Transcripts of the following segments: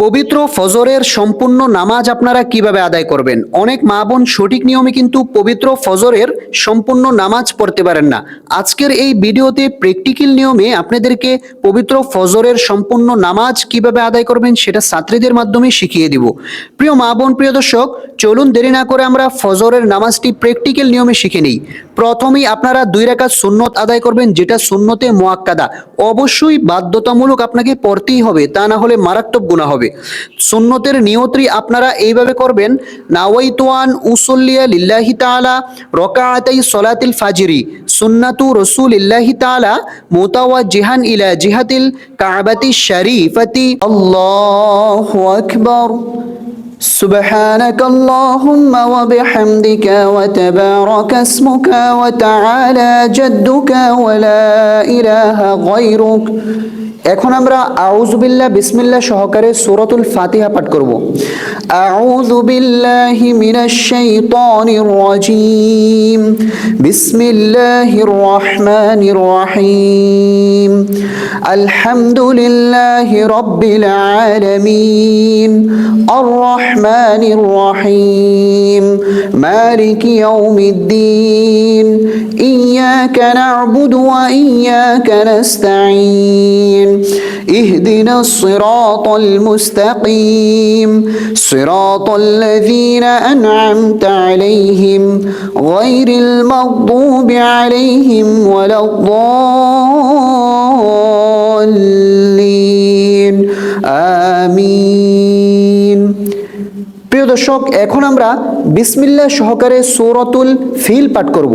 পবিত্র ফজরের সম্পূর্ণ নামাজ আপনারা কিভাবে আদায় করবেন? অনেক মা বোন সঠিক নিয়মে কিন্তু পবিত্র ফজরের সম্পূর্ণ নামাজ পড়তে পারেন না। আজকের এই ভিডিওতে প্র্যাকটিক্যাল নিয়মে আপনাদেরকে পবিত্র ফজরের সম্পূর্ণ নামাজ কিভাবে আদায় করবেন সেটা ছাত্রীদের মাধ্যমে শিখিয়ে দিব। প্রিয় মা বোন, প্রিয় দর্শক, চলুন দেরি না করে আমরা ফজরের নামাজটি প্র্যাকটিক্যাল নিয়মে শিখে নিই। প্রথমেই আপনারা 2 রাকাত সুন্নত আদায় করবেন, যেটা সুন্নতে মুআক্কাদা। অবশ্যই বাধ্যতামূলক আপনাকে পড়তেই হবে, তা না হলে মারাত্মক গুনাহ হবে। সুন্নতের নিয়তটি আপনারা এইভাবে করবেন: নাওয়াইতু আন উসাল্লিয়া লিল্লাহি তাআলা রাকাআতাই সলাতিল ফাজরি সুন্নাতু রাসূলিল্লাহি তাআলা মুতাওয়াজ্জিহান ইলা জিহাতিল কাবাতি শরীফাতি। আল্লাহু আকবার। سبحانك اللهم وبحمدك وتبارك اسمك وتعالى جدك ولا إله غيرك। এখন আমরা আউযু বিল্লাহ বিসমিল্লাহ সহকারে সূরাতুল ফাতিহা পাঠ করব। আউযু বিল্লাহি মিনাশ শাইতানির রাজীম। বিসমিল্লাহির রহমানির রহিম। আলহামদুলিল্লাহি রাব্বিল আলামিন। আর রহমানির রহিম। মালিকি ইয়াউমিদ্দিন। ইয়্যাকা না'বুদু ওয়া ইয়্যাকা নাস্তাঈন। اهدنا الصراط المستقيم صراط الذين أنعمت عليهم غير المغضوب عليهم ولا الضالين آمين। প্রিয় দর্শক, এখন আমরা বিসমিল্লাহ সহকারে সূরাতুল ফিল পাঠ করব।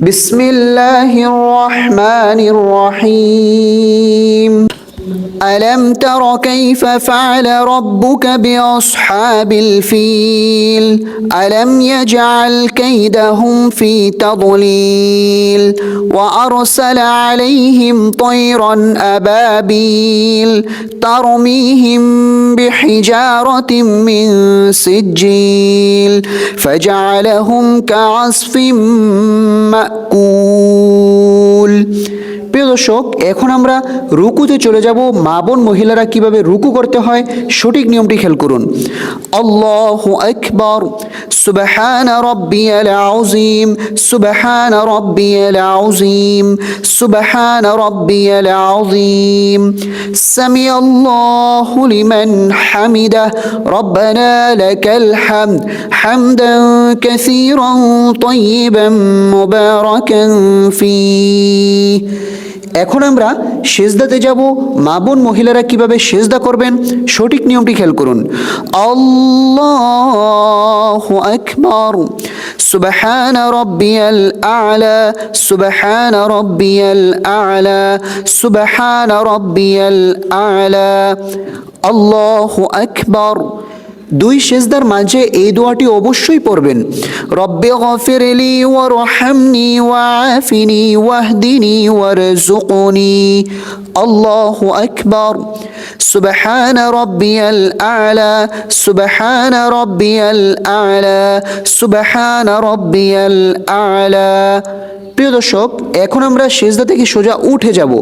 বিসমিল্লাহির রহমানির রহিম। ألم تر كيف فعل ربك بأصحاب الفيل ألم يجعل كيدهم في تضليل وأرسل عليهم طيرا أبابيل ترميهم بحجارة من سجيل فجعلهم كعصف مأكول। প্রিয় দর্শক, এখন আমরা রুকুতে চলে যাব। মা বোন মহিলারা কিভাবে রুকু করতে হয় সঠিক নিয়মটি খেয়াল করুন। আল্লাহু আকবার। সুবহানা রাব্বিয়াল আযীম। সুবহানা রাব্বিয়াল আযীম। সুবহানা রাব্বিয়াল আযীম। সামিআল্লাহু লিমান হামিদাহ। রব্বানা লাকাল হামদ হামদান কাসীরান তাইয়িবান মুবারাকান ফীহ। এখন আমরা সেজদাতে যাব। মা বোন মহিলারা কিভাবে সেজদা করবেন সঠিক নিয়মটি খেয়াল করুন। আল্লাহু আকবার। সুবহান রাব্বিয়াল আ'লা। সুবহান রাব্বিয়াল আ'লা। সুবহান রাব্বিয়াল আ'লা। আল্লাহু আকবার। 2 সেজদার মাঝে এই দোয়াটি অবশ্যই পড়বেন। রব্বি গফিরলি ওয়ারহামনি ওয়াআফিনি ওয়াহদিনি ওয়ারযুকনি। আল্লাহু আকবার। সুবহান রাব্বিয়াল আ'লা। সুবহান রাব্বিয়াল আ'লা। সুবহান রাব্বিয়াল আ'লা। প্রিয় দর্শক, এখন আমরা সেজদা থেকে সোজা উঠে যাব।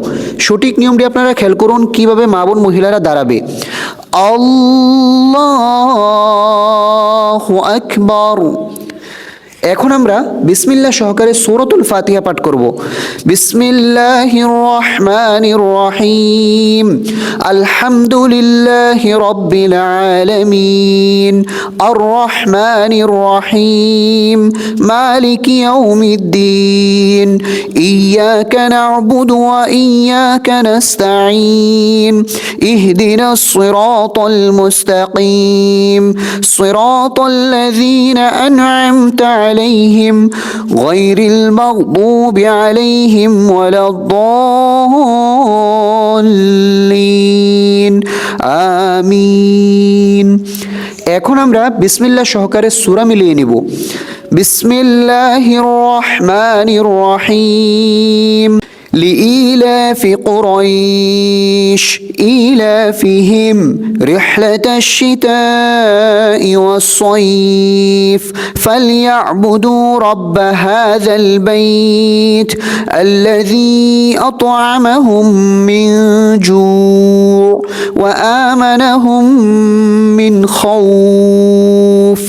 সঠিক নিয়মটি আপনারা খেয়াল করুন কিভাবে মা বোন মহিলারা দাঁড়াবে। আল্লাহু আকবার। এখন আমরা বিসমিল্লাহ সহকারে সূরাতুল ফাতিহা পাঠ করব। বিসমিল্লাহির রহমানির রহিম। আলহামদুলিল্লাহি রাব্বিল আলামিন। আর রহমানির রহিম। মালিকি ইয়াউমিদ্দিন। ইয়্যাকা না'বুদু ওয়া ইয়্যাকা নাস্তাঈন। ইহদিনাস সিরাতাল মুস্তাকিম সিরাতাল লাযীনা আন'আমতা عليهم غير المغضوب عليهم ولا الضالين آمين। এখন আমরা বিসমিল্লাহ সহকারে সূরা মিলিয়ে নিব। বিসমিল্লাহির রহমানির রহিম। لإيلاف قريش إيلافهم رحلة الشتاء والصيف فليعبدوا رب هذا البيت الذي أطعمهم من جوع وآمنهم من خوف।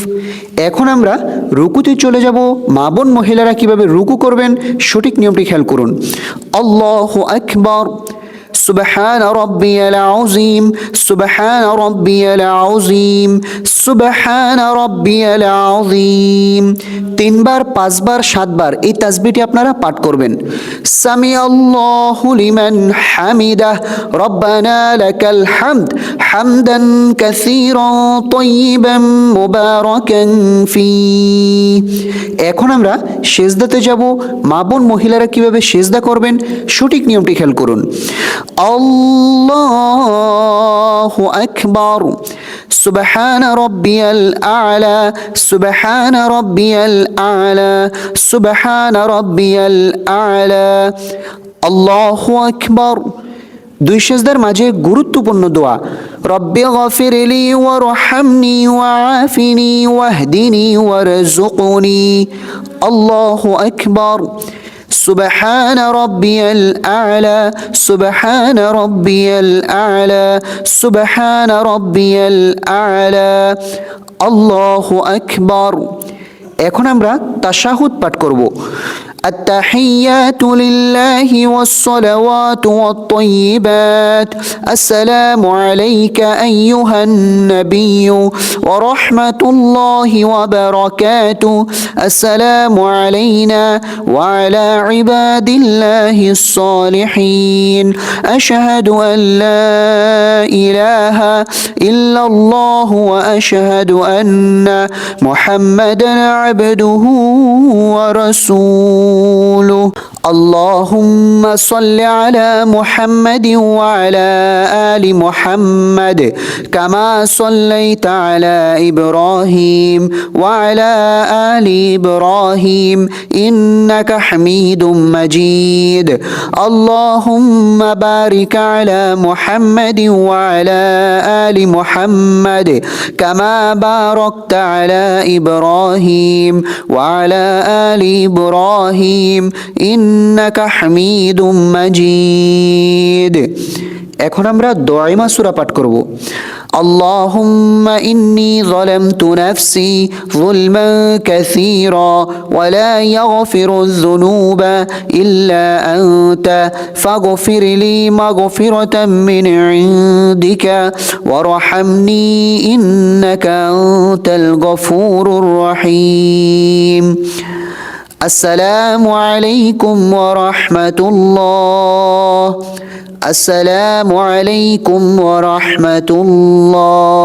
এখন আমরা রুকুতে চলে যাব। মা বোন মহিলারা কিভাবে রুকু করবেন সঠিক নিয়মটি খেয়াল করুন। আল্লাহু আকবার, সুবহান রাব্বিয়াল আযীম, সুবহান রাব্বিয়াল আযীম, সুবহান রাব্বিয়াল আযীম। 3 বার, 5 বার, 7 বার এই তাসবিহটি আপনারা পাঠ করবেন। সামি আল্লাহু লিমান হামিদাহ, রব্বানা লাকাল হামদ, হামদান কাসীরান তাইয়িবান মুবারাকান ফি। এখন আমরা সিজদাতে যাব। মা বোন মহিলারা কিভাবে সিজদা করবেন সঠিক নিয়মটি খেয়াল করুন। আল্লাহু আকবার, সুবহান রাব্বিয়াল আ'লা, সুবহান রাব্বিয়াল আ'লা, সুবহান রাব্বিয়াল আ'লা। আল্লাহু আকবার। 2 সিজদার মাঝে গুরুত্বপূর্ণ দোয়া, রব্বি গফিরলি ওয়ারহামনি ওয়াআফিনি ওয়াহদিনি ওয়ারযুকনি। আল্লাহু আকবার। سبحان ربي الأعلى، سبحان ربي الأعلى، سبحان ربي الأعلى। الله أكبر। এখন আমরা তাশাহুদ পাঠ করব। التحيات لله والصلوات والطيبات، السلام عليك أيها النبي ورحمة الله وبركاته، السلام علينا وعلى عباد الله الصالحين، أشهد أن لا إله إلا الله وأشهد أن محمدا عبده ورسوله، اللهم صل على محمد وعلى آل محمد كما صليت على إبراهيم وعلى آل إبراهيم إنك حميد مجيد، اللهم بارك على محمد وعلى آل محمد كما باركت على إبراهيم وعلى آل إبراهيم إنك حميد مجيد। এখন আমরা দোয়াইমা সূরা পাঠ করব। اللهم إني ظلمت نفسي ظلما كثيرا ولا يغفر الذنوب إلا أنت فاغفر لي مغفرة من عندك وارحمني إنك أنت الغفور الرحيم، السلام عليكم ورحمة الله، السلام عليكم ورحمة الله।